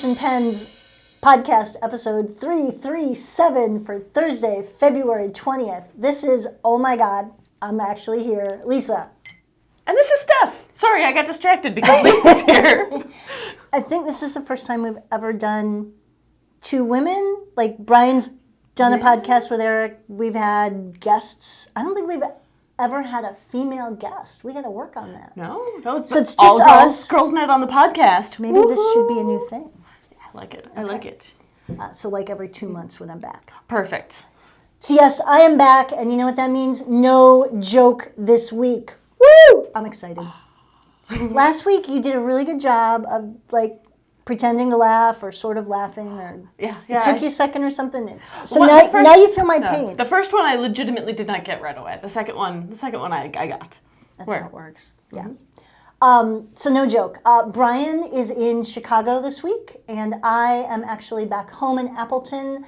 and Pens podcast episode 337 for Thursday, February 20th. This is, oh my God, I'm actually here, Lisa. And this is Steph. Sorry, I got distracted because Lisa's here. I think this is the first time we've ever done two women. Like, Brian's done a podcast with Eric. We've had guests. I don't think we've ever had a female guest. We got to work on that. No, so it's just us. Girls night on the podcast. Maybe this should be a new thing. I like it. I like it. So like every 2 months when I'm back. Perfect. So yes, I am back, and you know what that means? No joke this week. Woo! I'm excited. Last week you did a really good job of like pretending to laugh or sort of laughing, or it took you a second or something. So now you feel my pain. The first one I legitimately did not get right away. The second one I got. That's how it works. Yeah. So no joke. Brian is in Chicago this week, and I am actually back home in Appleton.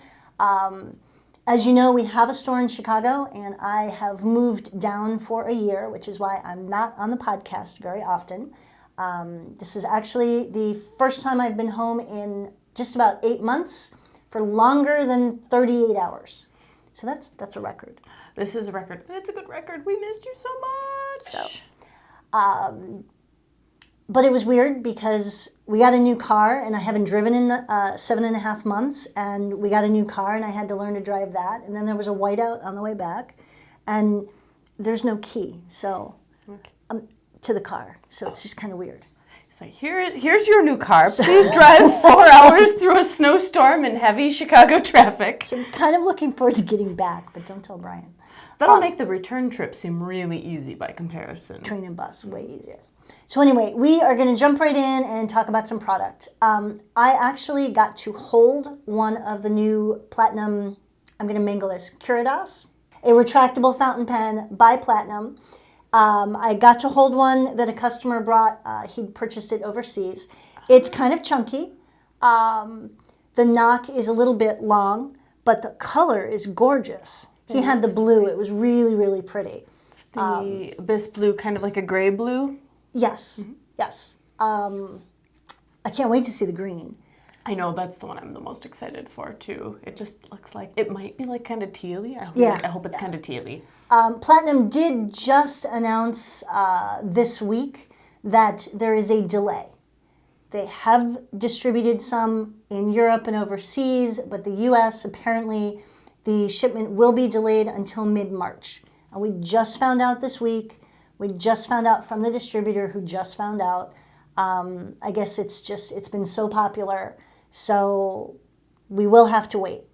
As you know, we have a store in Chicago, and I have moved down for a year, which is why I'm not on the podcast very often. This is actually the first time I've been home in just about 8 months for longer than 38 hours. So that's a record. This is a record. It's a good record. We missed you so much. So, but it was weird because we got a new car, and I haven't driven in 7.5 months, and we got a new car, and I had to learn to drive that. And then there was a whiteout on the way back, and there's no key, so to the car. So it's just kind of weird. It's like, here's your new car. Please drive 4 hours through a snowstorm in heavy Chicago traffic. So I'm kind of looking forward to getting back, but don't tell Brian. That'll make the return trip seem really easy by comparison. Train and bus, way easier. So anyway, we are going to jump right in and talk about some product. I actually got to hold one of the new Platinum, I'm going to mangle this, Curidas, a retractable fountain pen by Platinum. I got to hold one that a customer brought. He'd purchased it overseas. It's kind of chunky. The knock is a little bit long, but the color is gorgeous. He had the blue. It was really, really pretty. It's the abyss blue, kind of like a gray blue. Yes, yes. I can't wait to see the green. I know, that's the one I'm the most excited for, too. It just looks like, it might be like kind of tealy. I hope it's kind of tealy. Platinum did just announce this week that there is a delay. They have distributed some in Europe and overseas, but the U.S., apparently, the shipment will be delayed until mid-March. And we just found out this week. We just found out from the distributor who just found out. I guess it's been so popular. So we will have to wait.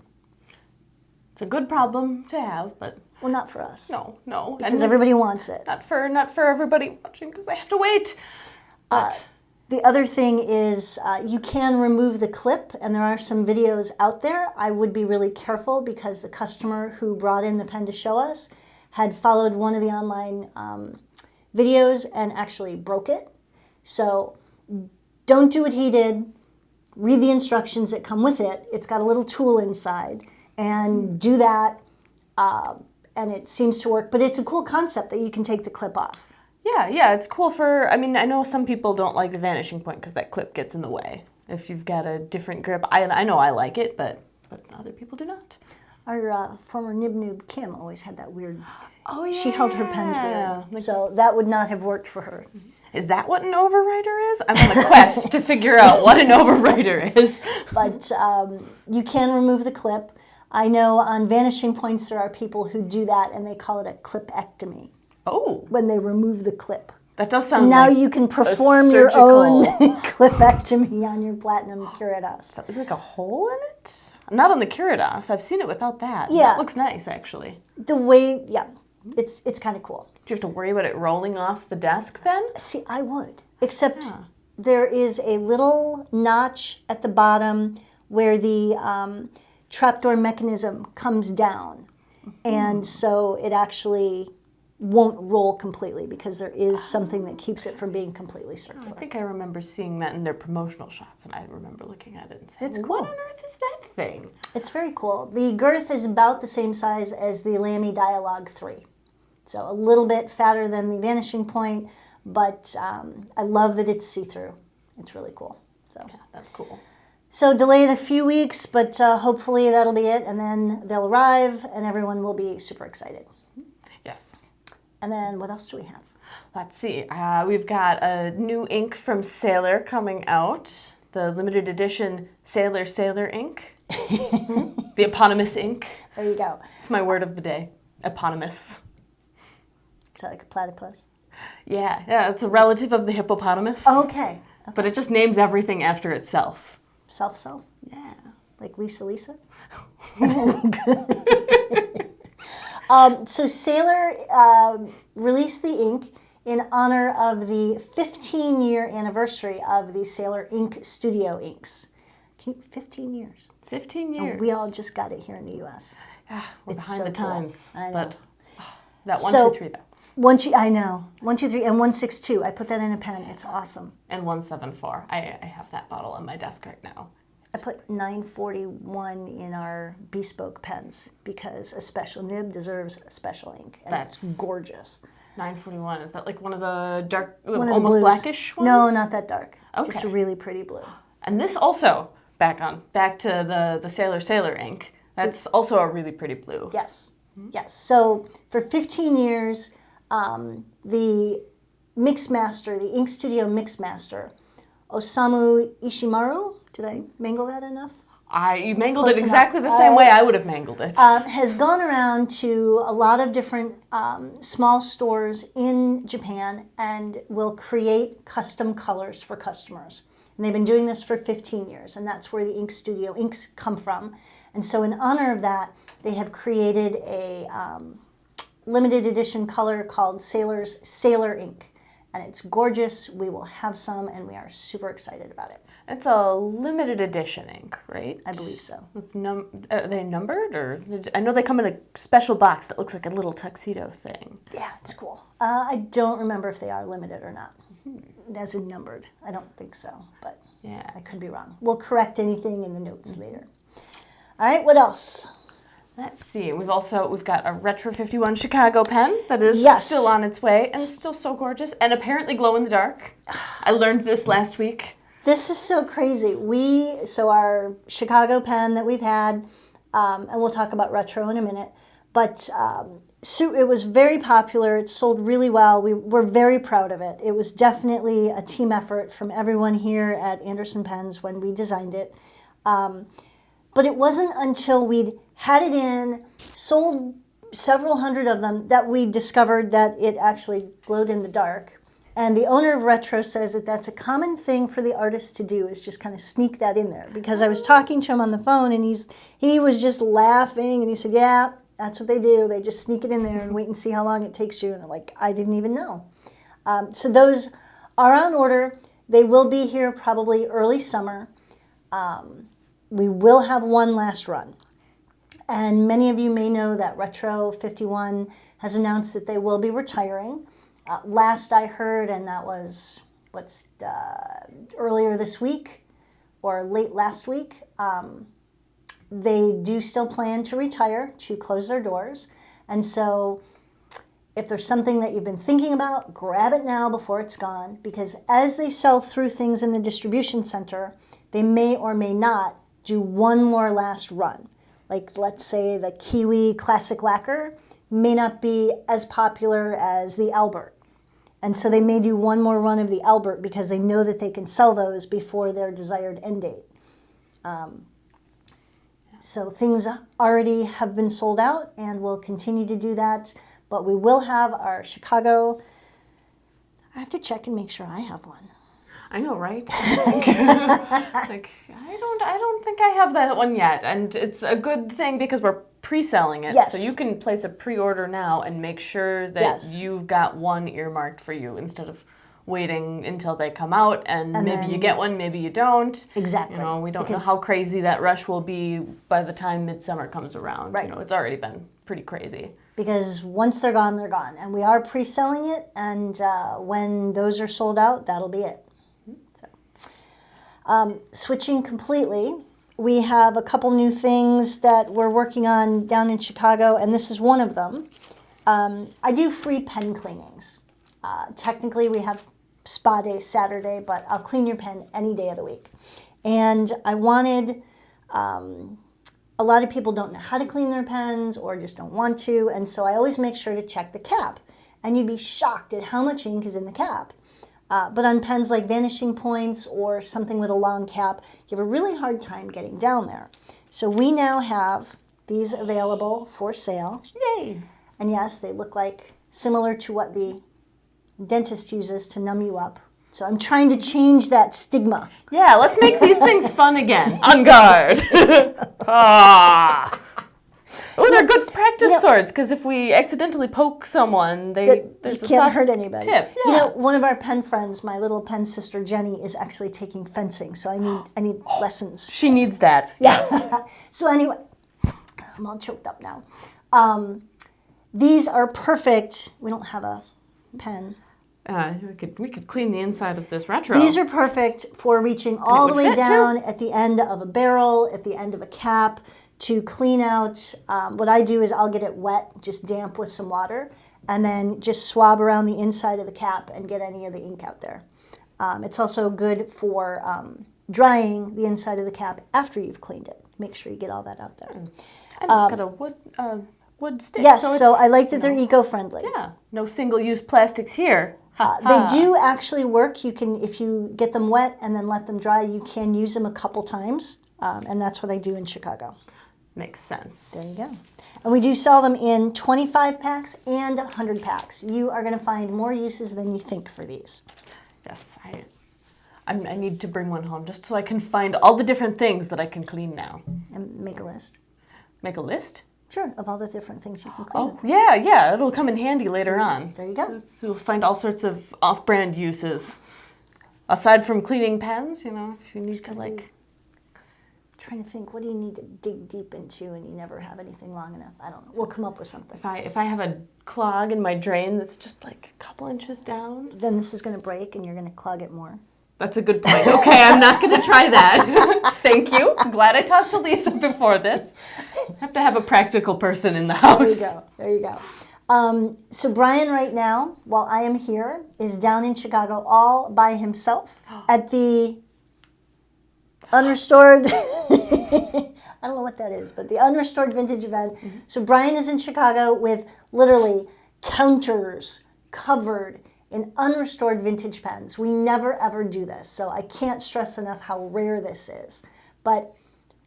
It's a good problem to have, but... Well, not for us. No. Because everybody wants it. Not for everybody watching, because they have to wait. The other thing is you can remove the clip, and there are some videos out there. I would be really careful because the customer who brought in the pen to show us had followed one of the online videos and actually broke it. So don't do what he did. Read the instructions that come with it. It's got a little tool inside, and do that, and it seems to work. But it's a cool concept that you can take the clip off. Yeah, it's cool for, I mean, I know some people don't like the vanishing point because that clip gets in the way. If you've got a different grip, I know I like it, but other people do not. Our former Nib Noob Kim always had that weird... Oh, yeah. She held her pens weird, so that would not have worked for her. Is that what an overwriter is? I'm on a quest to figure out what an overwriter is. But you can remove the clip. I know on vanishing points there are people who do that, and they call it a clipectomy. Oh. When they remove the clip. That does sound so now like you can perform your own clipectomy on your Platinum Curidas. Is like a hole in it? Not on the Curidas. I've seen it without that. Yeah. That looks nice, actually. The way, it's kind of cool. Do you have to worry about it rolling off the desk then? See, I would. Except there is a little notch at the bottom where the trapdoor mechanism comes down. And so it actually won't roll completely because there is something that keeps it from being completely circular. I think I remember seeing that in their promotional shots, and I remember looking at it and saying, it's cool. What on earth is that thing? It's very cool. The girth is about the same size as the Lamy Dialogue 3. So a little bit fatter than the Vanishing Point, but I love that it's see-through. It's really cool. So yeah, that's cool. So delayed a few weeks, but hopefully that'll be it. And then they'll arrive and everyone will be super excited. Yes. And then what else do we have? Let's see. We've got a new ink from Sailor coming out. The limited edition Sailor ink. The eponymous ink. There you go. It's my word of the day. Eponymous. Is that like a platypus? Yeah, it's a relative of the hippopotamus. Okay. But it just names everything after itself. Self? Yeah. Like Lisa? So Sailor released the ink in honor of the 15-year anniversary of the Sailor Ink Studio inks. 15 years. 15 years. And we all just got it here in the U.S. Yeah, we're It's behind so the cool. times. I know. But that 1, So- 2, 3 though. I know. 1, 2, 3, and 162. I put that in a pen. It's awesome. And 174. I have that bottle on my desk right now. I put 941 in our bespoke pens because a special nib deserves a special ink. And it's That's- gorgeous. 941. Is that like one of the dark, One of the almost blues. blackish ones? No, not that dark. Just Okay. a really pretty blue. And this also, back to the Sailor ink. That's also a really pretty blue. Yes. Yes. So for 15 years, the Mixmaster, the Ink Studio Mixmaster, Osamu Ishimaru, did I mangle that enough? You mangled Close it exactly enough. the same way I would have mangled it. Has gone around to a lot of different small stores in Japan and will create custom colors for customers. And they've been doing this for 15 years, and that's where the Ink Studio inks come from. And so in honor of that, they have created a limited edition color called Sailor's Sailor Ink. And it's gorgeous. We will have some, and we are super excited about it. It's a limited edition ink, right? I believe so. With are they numbered? Or I know they come in a special box that looks like a little tuxedo thing. Yeah, it's cool. I don't remember if they are limited or not. As in numbered. I don't think so, but Yeah. I could be wrong. We'll correct anything in the notes later. All right, what else? Let's see. We've got a Retro 51 Chicago pen that is Yes. still on its way and still so gorgeous and apparently glow in the dark. I learned this last week. This is so crazy. So our Chicago pen that we've had, and we'll talk about retro in a minute, but it was very popular. It sold really well. We're very proud of it. It was definitely a team effort from everyone here at Anderson Pens when we designed it. But it wasn't until we'd had it in, sold several hundred of them, that we discovered that it actually glowed in the dark. And the owner of Retro says that that's a common thing for the artist to do, is just kind of sneak that in there. Because I was talking to him on the phone, and he was just laughing, and he said, yeah, that's what they do. They just sneak it in there and wait and see how long it takes you. And I'm like, I didn't even know. So those are on order. They will be here probably early summer. We will have one last run. And many of you may know that Retro 51 has announced that they will be retiring. Last I heard, and that was earlier this week or late last week, they do still plan to retire, to close their doors. And so if there's something that you've been thinking about, grab it now before it's gone, because as they sell through things in the distribution center, they may or may not do one more last run. Like, let's say the Kiwi Classic Lacquer may not be as popular as the Albert. And so they may do one more run of the Albert because they know that they can sell those before their desired end date. So things already have been sold out and will continue to do that. But we will have our Chicago. I have to check and make sure I have one. I know, right? Like, I don't think I have that one yet, and it's a good thing because we're pre-selling it, Yes. so you can place a pre-order now and make sure that Yes. you've got one earmarked for you instead of waiting until they come out and maybe then- you get one, maybe you don't. Exactly. You know, we don't know Because- how crazy that rush will be by the time midsummer comes around. Right. You know, it's already been pretty crazy. Because once they're gone, they're gone. And we are pre-selling it, and when those are sold out, that'll be it. So, switching completely, we have a couple new things that we're working on down in Chicago, and this is one of them. I do free pen cleanings. Technically, we have spa day Saturday, but I'll clean your pen any day of the week. And I wanted, a lot of people don't know how to clean their pens or just don't want to, and so I always make sure to check the cap. And you'd be shocked at how much ink is in the cap. But on pens like Vanishing Points or something with a long cap, you have a really hard time getting down there. So we now have these available for sale. Yay! And yes, they look like similar to what the dentist uses to numb you up. So I'm trying to change that stigma. Yeah, let's make these things fun again. On guard. Ah. Oh, they're good practice swords, because if we accidentally poke someone, there's You a can't soft hurt anybody. tip. You Yeah. know, one of our pen friends, my little pen sister Jenny, is actually taking fencing, so I need lessons. She needs that. Yeah. So anyway, I'm all choked up now. These are perfect. We don't have a pen. We could clean the inside of this retro. These are perfect for reaching all the would way fit, down at the end of a barrel, at the end of a cap, to clean out. What I do is I'll get it wet, just damp with some water, and then just swab around the inside of the cap and get any of the ink out there. It's also good for drying the inside of the cap after you've cleaned it. Make sure you get all that out there. And it's got a wood stick. Yes, so it's, I like that they're eco-friendly. Yeah, no single-use plastics here. They do actually work. You can, if you get them wet and then let them dry, you can use them a couple times, and that's what I do in Chicago. Makes sense. There you go. And we do sell them in 25 packs and 100 packs. You are going to find more uses than you think for these. Yes, I need to bring one home just so I can find all the different things that I can clean now. And make a list. Make a list? Sure, of all the different things you can clean with. Yeah, it'll come in handy later on. There you go. So you'll find all sorts of off-brand uses. Aside from cleaning pens, if you need to Trying to think, what do you need to dig deep into and you never have anything long enough? I don't know. We'll come up with something. If I have a clog in my drain that's just like a couple inches down. Then this is going to break and you're going to clog it more. That's a good point. Okay, I'm not going to try that. Thank you. I'm glad I talked to Lisa before this. I have to have a practical person in the house. There you go. So Brian right now, while I am here, is down in Chicago all by himself at the unrestored, I don't know what that is, but the unrestored vintage event. Mm-hmm. So Brian is in Chicago with literally counters covered in unrestored vintage pens. We never ever do this, so I can't stress enough how rare this is. But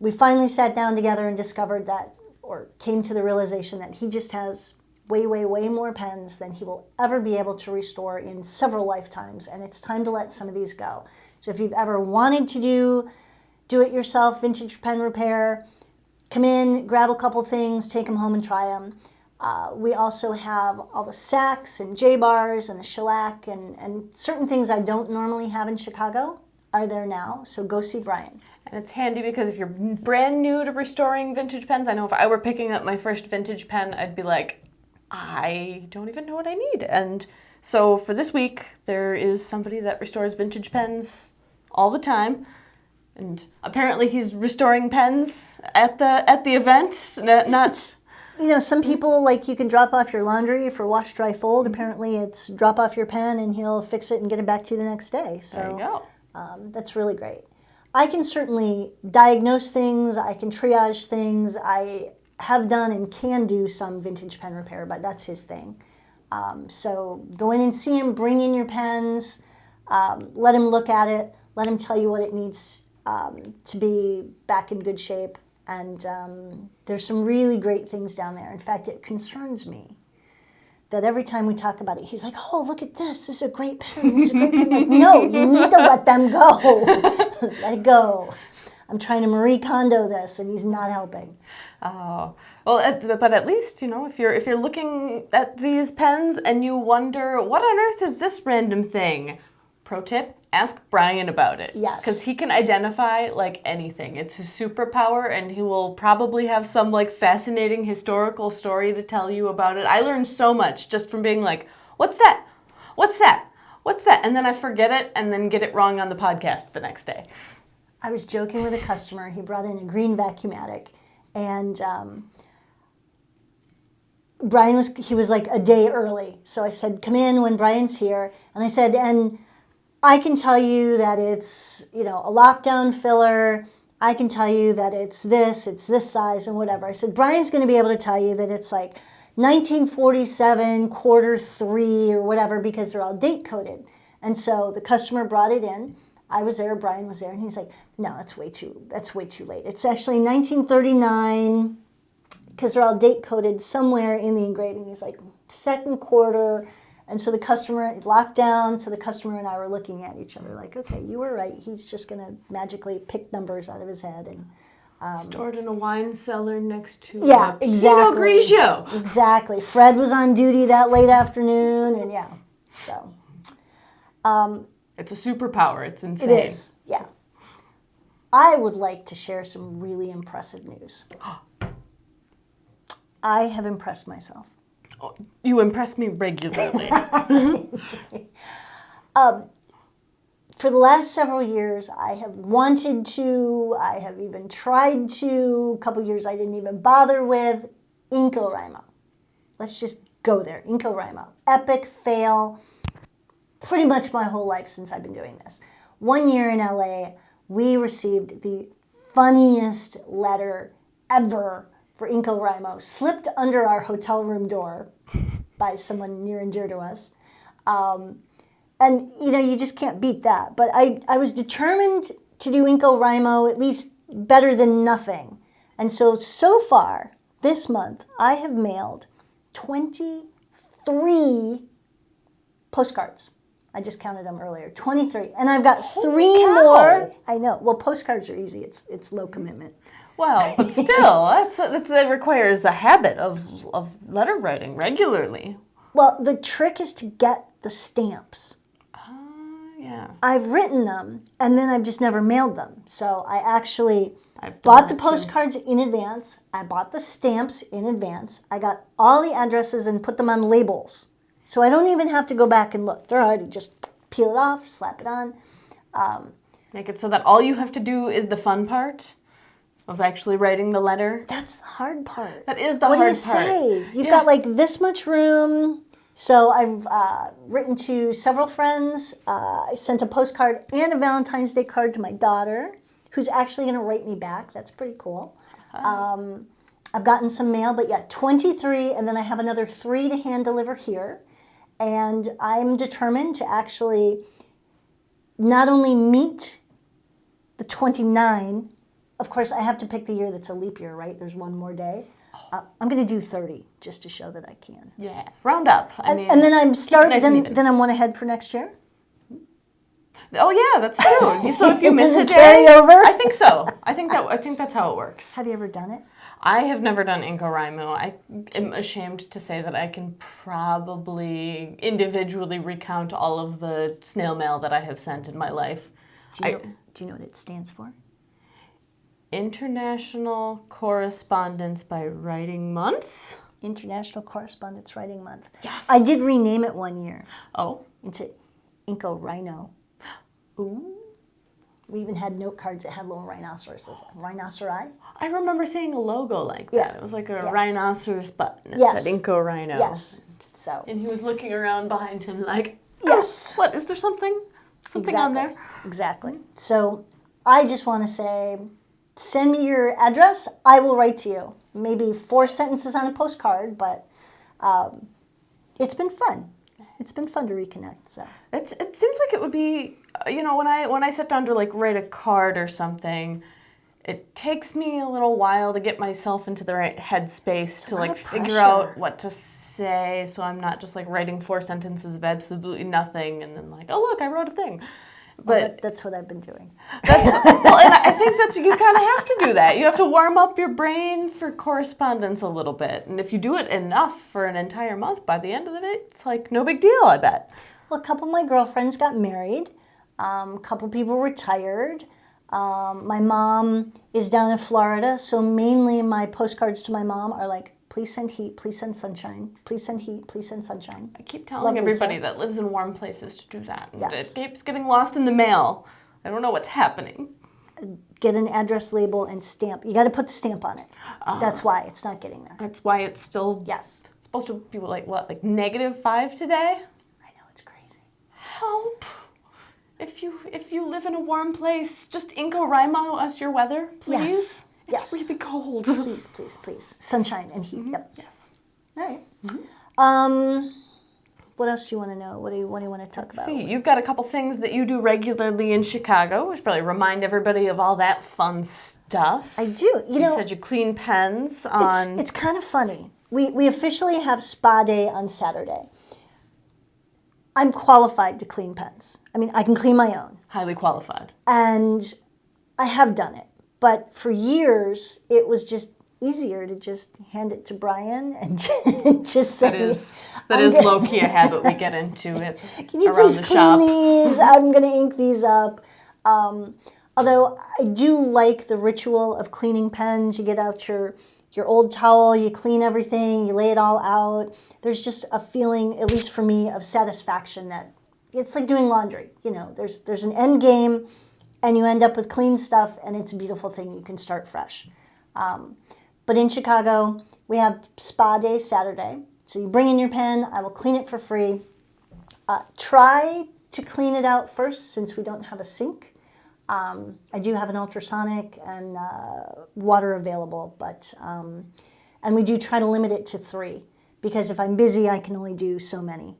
we finally sat down together and discovered that, or came to the realization that he just has way, way, way more pens than he will ever be able to restore in several lifetimes, and it's time to let some of these go. So if you've ever wanted to do it yourself vintage pen repair, come in, grab a couple things, take them home and try them. We also have all the sacks and J-bars and the shellac and certain things I don't normally have in Chicago are there now, so go see Brian. And it's handy because if you're brand new to restoring vintage pens, I know if I were picking up my first vintage pen, I'd be like, I don't even know what I need. And so for this week, there is somebody that restores vintage pens all the time. And apparently he's restoring pens at the event, not... Some people, like, you can drop off your laundry for wash, dry, fold. Apparently it's drop off your pen and he'll fix it and get it back to you the next day. So there you go. That's really great. I can certainly diagnose things. I can triage things. I have done and can do some vintage pen repair, but that's his thing. So go in and see him, bring in your pens, let him look at it, let him tell you what it needs to be back in good shape. And there's some really great things down there. In fact, it concerns me that every time we talk about it, he's like, oh, look at this. This is a great pen. This is a great pen. Like, no, you need to let them go. Let it go. I'm trying to Marie Kondo this, and he's not helping. Oh, well, but at least, if you're looking at these pens and you wonder, what on earth is this random thing? Pro tip, ask Brian about it. Yes. Because he can identify, anything. It's his superpower, and he will probably have some, fascinating historical story to tell you about it. I learned so much just from being like, what's that? What's that? What's that? And then I forget it and then get it wrong on the podcast the next day. I was joking with a customer. He brought in a green vacuumatic, and Brian was like a day early. So I said, come in when Brian's here. And I said, and I can tell you that it's, a lockdown filler. I can tell you that it's this size and whatever. I said, Brian's going to be able to tell you that it's like 1947, quarter 3 or whatever, because they're all date coded. And so the customer brought it in. I was there, Brian was there, and he's like, no, that's way too late. It's actually 1939, because they're all date coded somewhere in the engraving. He's like, second quarter. And so the customer locked down, so the customer and I were looking at each other like, okay, you were right. He's just going to magically pick numbers out of his head. And stored in a wine cellar next to yeah, exactly. Pinot Grigio. Exactly. Fred was on duty that late afternoon, and yeah, so. It's a superpower. It's insane. It is, yeah. I would like to share some really impressive news. I have impressed myself. Oh, you impress me regularly. For the last several years, I have wanted to, I have even tried to, a couple years I didn't even bother with, NaCoWriMo. Let's just go there, NaCoWriMo. Epic fail, pretty much my whole life since I've been doing this. One year in LA, we received the funniest letter ever for NaCoWriMo, slipped under our hotel room door by someone near and dear to us. And, you just can't beat that. But I was determined to do NaCoWriMo at least better than nothing. And so far, this month, I have mailed 23 postcards. I just counted them earlier. 23. And I've got 3 more. I know. Well, postcards are easy. It's low commitment. Well, but still, that requires a habit of letter writing regularly. Well, the trick is to get the stamps. Yeah. I've written them, and then I've just never mailed them. So I actually bought the postcards in advance. I bought the stamps in advance. I got all the addresses and put them on labels. So I don't even have to go back and look. They're already just peel it off, slap it on. Make it so that all you have to do is the fun part of actually writing the letter. That's the hard part. That is the hard part. What do you say? You've got like this much room. So I've written to several friends. I sent a postcard and a Valentine's Day card to my daughter, who's actually going to write me back. That's pretty cool. I've gotten some mail, but yeah, 23, and then I have another 3 to hand deliver here. And I'm determined to actually not only meet the 29, of course, I have to pick the year that's a leap year, right? There's one more day. I'm going to do 30 just to show that I can. Yeah, round up. And then I'm then I'm one ahead for next year. Oh yeah, that's true. So if you miss a day, carry over? I think so. I think that's how it works. Have you ever done it? I have never done NaCoWriMo. I am ashamed to say that I can probably individually recount all of the snail mail that I have sent in my life. Do you know what it stands for? International Correspondence by Writing Month? International Correspondence Writing Month. Yes. I did rename it one year. Oh? Into NaCoWriMo. Ooh. We even had note cards that had little rhinoceroses. Rhinoceri? I remember seeing a logo like that. Yeah. It was like a rhinoceros button. It Yes. said NaCoWriMo. Yes. So. And he was looking around behind him like, Yes. What? Is there something? Something on there? Exactly. So I just want to say, send me your address. I will write to you. Maybe 4 sentences on a postcard, but it's been fun. It's been fun to reconnect. So it seems like it would be, when I sit down to like write a card or something, it takes me a little while to get myself into the right headspace to like figure out what to say, so I'm not just like writing 4 sentences of absolutely nothing and then like, oh look, I wrote a thing. But that's what I've been doing. And I think you kind of have to do that. You have to warm up your brain for correspondence a little bit. And if you do it enough for an entire month, by the end of it, it's like no big deal, I bet. Well, a couple of my girlfriends got married. A couple people retired. My mom is down in Florida, so mainly my postcards to my mom are like, please send heat, please send sunshine, please send heat, please send sunshine. I keep telling everybody that lives in warm places to do that. And Yes. It keeps getting lost in the mail. I don't know what's happening. Get an address label and stamp. You got to put the stamp on it. That's why it's not getting there. That's why it's still supposed to be like what, like -5 today? I know, it's crazy. Help. If you live in a warm place, just Inco us your weather, please. Yes. It's really cold. Please, please, please. Sunshine and heat. Yep. Yes. All right. What else do you want to know? What do you want to talk about? See, you've got a couple things that you do regularly in Chicago. We should probably remind everybody of all that fun stuff. I do. You know, said you clean pens on... It's kind of funny. We officially have spa day on Saturday. I'm qualified to clean pens. I mean, I can clean my own. Highly qualified. And I have done it. But for years, it was just easier to just hand it to Brian and just say... That is low-key a habit we get into it. Can you around please the clean shop. these? I'm going to ink these up. Although I do like the ritual of cleaning pens. You get out your old towel, you clean everything, you lay it all out. There's just a feeling, at least for me, of satisfaction that it's like doing laundry. You know, there's an end game, and you end up with clean stuff, and it's a beautiful thing. You can start fresh. But in Chicago, we have spa day Saturday. So you bring in your pen, I will clean it for free. Try to clean it out first since we don't have a sink. I do have an ultrasonic and water available, but and we do try to limit it to 3 because if I'm busy, I can only do so many.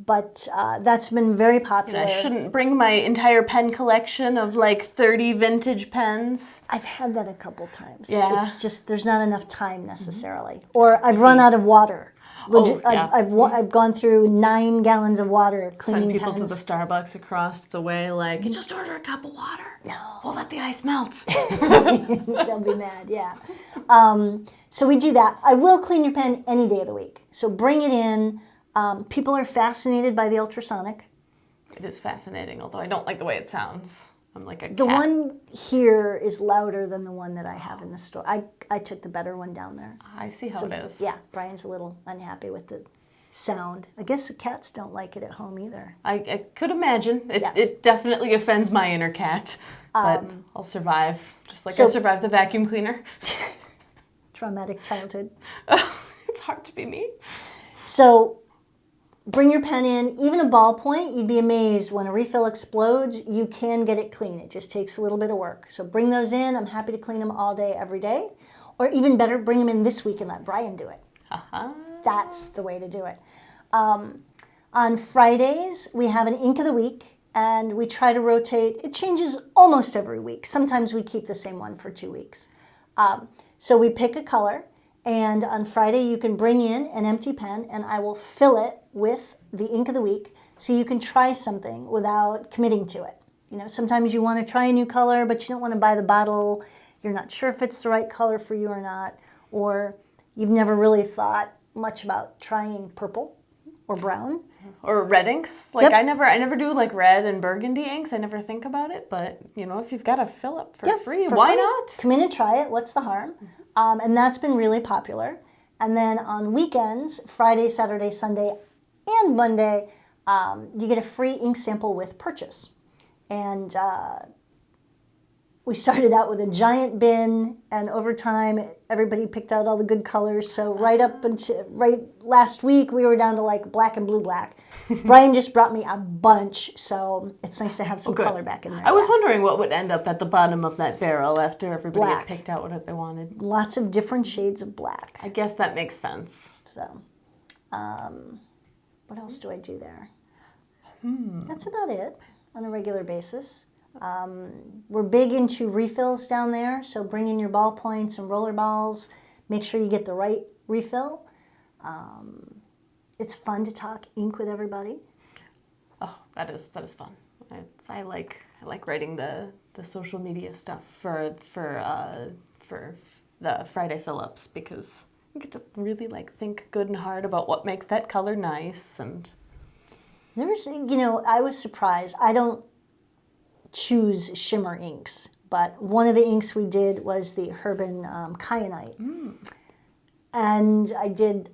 But that's been very popular. And I shouldn't bring my entire pen collection of like 30 vintage pens. I've had that a couple times. Yeah. It's just there's not enough time necessarily. Or I've run out of water. I've gone through 9 gallons of water cleaning Send people pens. to the Starbucks across the way like, just order a cup of water. No. We'll let the ice melt. They'll be mad, yeah. So we do that. I will clean your pen any day of the week. So bring it in. People are fascinated by the ultrasonic. It is fascinating, although I don't like the way it sounds. I'm like a cat. The one here is louder than the one that I have in the store. I took the better one down there. I see how it is. Yeah, Brian's a little unhappy with the sound. I guess the cats don't like it at home either. I could imagine. It definitely offends my inner cat. But I'll survive. Just like I survived the vacuum cleaner. Traumatic childhood. It's hard to be me. So bring your pen in. Even a ballpoint, you'd be amazed when a refill explodes, you can get it clean. It just takes a little bit of work. So bring those in. I'm happy to clean them all day, every day. Or even better, bring them in this week and let Brian do it. That's the way to do it. On Fridays, we have an ink of the week, and we try to rotate. It changes almost every week. Sometimes we keep the same one for 2 weeks. So we pick a color, and on Friday you can bring in an empty pen, and I will fill it with the ink of the week so you can try something without committing to it. You know, sometimes you want to try a new color, but you don't want to buy the bottle. You're not sure if it's the right color for you or not, or you've never really thought much about trying purple or brown. Or red inks. Like I never do like red and burgundy inks. I never think about it, but you know, if you've got a fill up for free, why not? Come in and try it. What's the harm? And that's been really popular. And then on weekends, Friday, Saturday, Sunday, and Monday, you get a free ink sample with purchase. And we started out with a giant bin, and over time, everybody picked out all the good colors. So right last week, we were down to like black and blue black. Brian just brought me a bunch, so it's nice to have some color back in there. I was wondering what would end up at the bottom of that barrel after everybody had picked out what they wanted. Lots of different shades of black. I guess that makes sense. So, what else do I do there? That's about it on a regular basis. We're big into refills down there, so bring in your ballpoints and roller balls. Make sure you get the right refill. It's fun to talk ink with everybody. Oh, that is fun. I like writing the social media stuff for the Friday fill-ups because you get to really like think good and hard about what makes that color nice. And I was surprised. I don't choose shimmer inks, but one of the inks we did was the Herbin Kyanite. And I did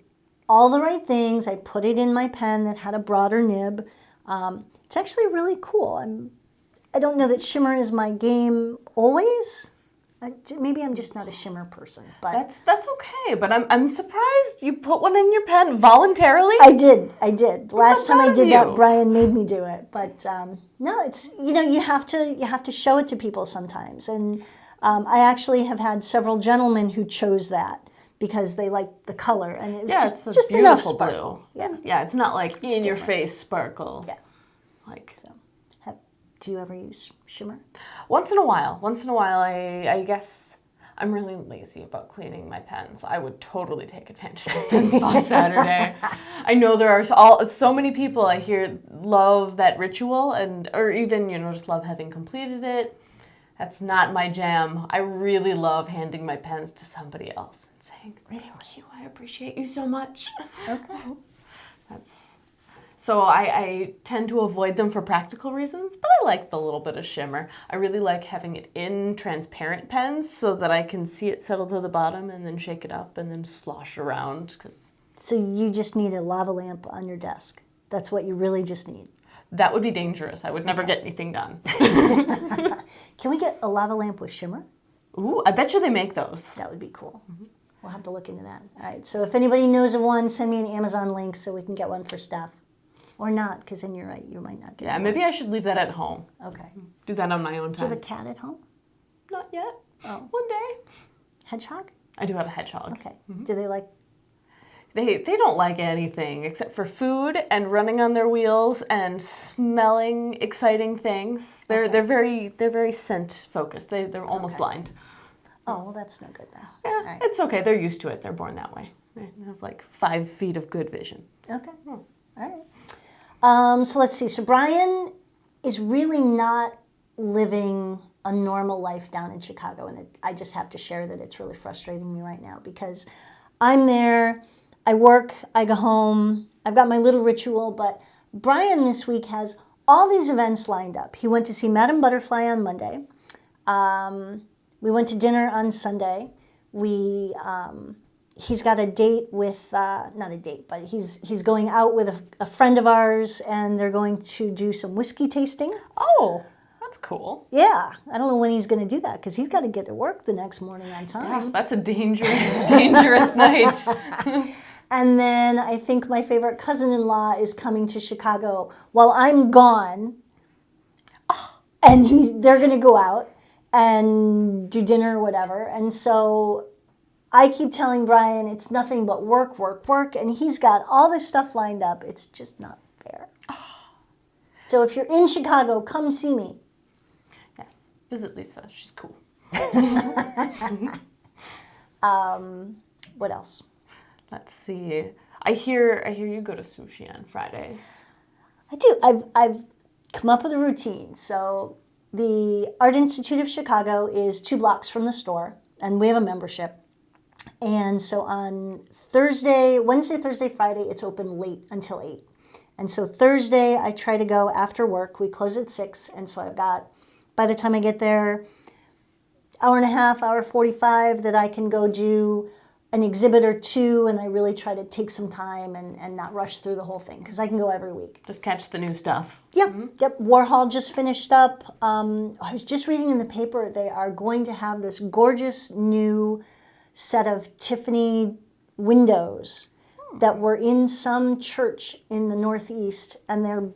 all the right things. I put it in my pen that had a broader nib. It's actually really cool. I don't know that shimmer is my game always, Maybe I'm just not a shimmer person, but That's okay, but I'm surprised you put one in your pen voluntarily. I did. Last time I proud of did that, you. Brian made me do it. But no, it's you have to show it to people sometimes. And I actually have had several gentlemen who chose that because they liked the color, and it was It's a just enough beautiful sparkle. blue. Yeah. Yeah, it's not like in your different. face sparkle. Yeah. Like So, do you ever use shimmer? once in a while. I guess I'm really lazy about cleaning my pens. I would totally take advantage of Pen Spa Saturday. I know there are so many people I hear love that ritual or even, just love having completed it. That's not my jam. I really love handing my pens to somebody else and saying, "Thank you, I appreciate you so much." Okay. So I tend to avoid them for practical reasons, but I like the little bit of shimmer. I really like having it in transparent pens so that I can see it settle to the bottom and then shake it up and then slosh around. So you just need a lava lamp on your desk. That's what you really just need. That would be dangerous. I would never get anything done. Can we get a lava lamp with shimmer? Ooh, I bet you they make those. That would be cool. We'll have to look into that. All right. So if anybody knows of one, send me an Amazon link so we can get one for Steph. Or not, because then you're right, you might not get Yeah, one. maybe I should leave that at home. Okay. Do that on my own Do you have time. a cat at home? Not yet. Oh. One day. Hedgehog? I do have a hedgehog. Okay. Do they like... They don't like anything except for food and running on their wheels and smelling exciting things. They're very scent focused. They're almost blind. Oh, well, that's no good then. Yeah, All right. it's okay. They're used to it. They're born that way. They have like 5 feet of good vision. Okay. All right. So let's see. So Brian is really not living a normal life down in Chicago, and I just have to share that it's really frustrating me right now because I'm there, I work, I go home, I've got my little ritual, but Brian this week has all these events lined up. He went to see Madame Butterfly on Monday. We went to dinner on Sunday. He's got a date with, not a date, but he's going out with a friend of ours, and they're going to do some whiskey tasting. Oh, that's cool. Yeah, I don't know when he's going to do that because he's got to get to work the next morning on time. Yeah, that's a dangerous night. And then I think my favorite cousin-in-law is coming to Chicago while I'm gone, and they're going to go out and do dinner or whatever. And so I keep telling Brian it's nothing but work, work, work, and he's got all this stuff lined up. It's just not fair. So if you're in Chicago, come see me. Yes, visit Lisa. She's cool. What else? Let's see. I hear you go to sushi on Fridays. I do. I've come up with a routine. So the Art Institute of Chicago is 2 blocks from the store, and we have a membership. And so on Wednesday, Thursday, Friday, it's open late until 8. And so Thursday, I try to go after work. We close at 6. And so I've got, by the time I get there, hour and a half, hour 45 that I can go do an exhibit or 2. And I really try to take some time and not rush through the whole thing because I can go every week. Just catch the new stuff. Yep, yep. Warhol just finished up. I was just reading in the paper they are going to have this gorgeous new set of Tiffany windows that were in some church in the Northeast, and they're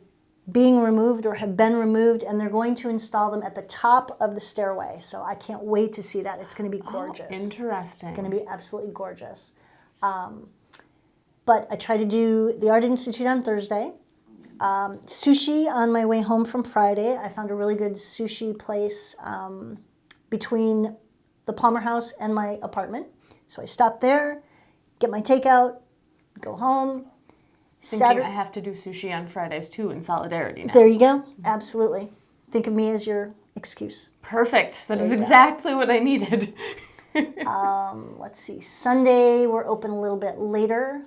being removed or have been removed, and they're going to install them at the top of the stairway. So I can't wait to see that. It's going to be gorgeous. Oh, interesting. It's going to be absolutely gorgeous. But I try to do the Art Institute on Thursday. Sushi on my way home from Friday. I found a really good sushi place between the Palmer House and my apartment. So I stop there, get my takeout, go home. Thinking I have to do sushi on Fridays too in solidarity now. There you go. Absolutely. Think of me as your excuse. Perfect. That is exactly what I needed. Let's see. Sunday, we're open a little bit later.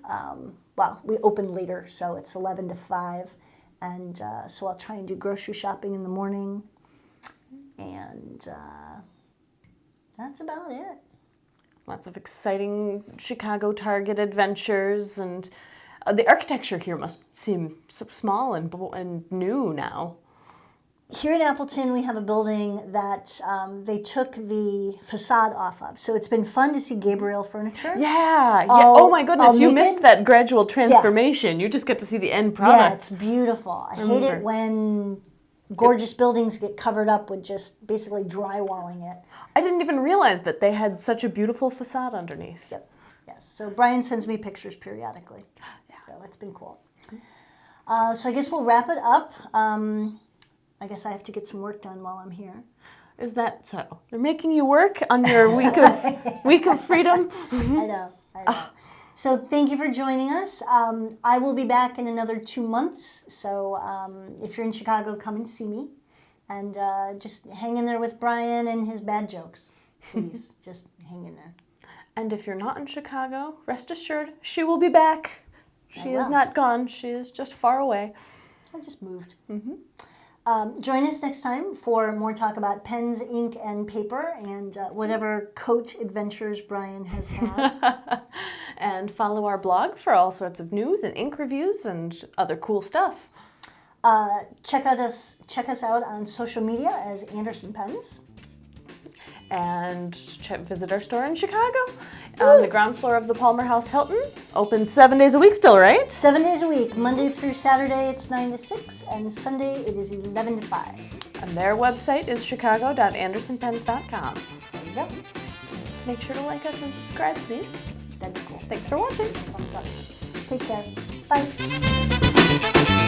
We open later, so it's 11 to 5. And so I'll try and do grocery shopping in the morning. And that's about it. Lots of exciting Chicago Target adventures, and the architecture here must seem so small and new now. Here in Appleton, we have a building that they took the facade off of. So it's been fun to see Gabriel furniture. Yeah. Oh my goodness, you missed that gradual transformation. You just get to see the end product. Yeah, it's beautiful. I hate it when gorgeous buildings get covered up with just basically drywalling it. I didn't even realize that they had such a beautiful facade underneath. Yep. Yes. So Brian sends me pictures periodically. Yeah. So it's been cool. So I guess we'll wrap it up. I guess I have to get some work done while I'm here. Is that so? They're making you work on your week of freedom? I know. So thank you for joining us. I will be back in another 2 months. So if you're in Chicago, come and see me. And just hang in there with Brian and his bad jokes. Please, just hang in there. And if you're not in Chicago, rest assured, she will be back. She is not gone. She is just far away. I just moved. Join us next time for more talk about pens, ink, and paper, and whatever coat adventures Brian has had. And follow our blog for all sorts of news and ink reviews and other cool stuff. Check us out on social media as Anderson Pens. And visit our store in Chicago on the ground floor of the Palmer House Hilton. Open 7 days a week still, right? 7 days a week. Monday through Saturday it's 9 to 6, and Sunday it is 11 to 5. And their website is chicago.andersonpens.com. There you go. Make sure to like us and subscribe, please. That'd be cool. Thanks for watching. Thumbs up. Take care. Bye.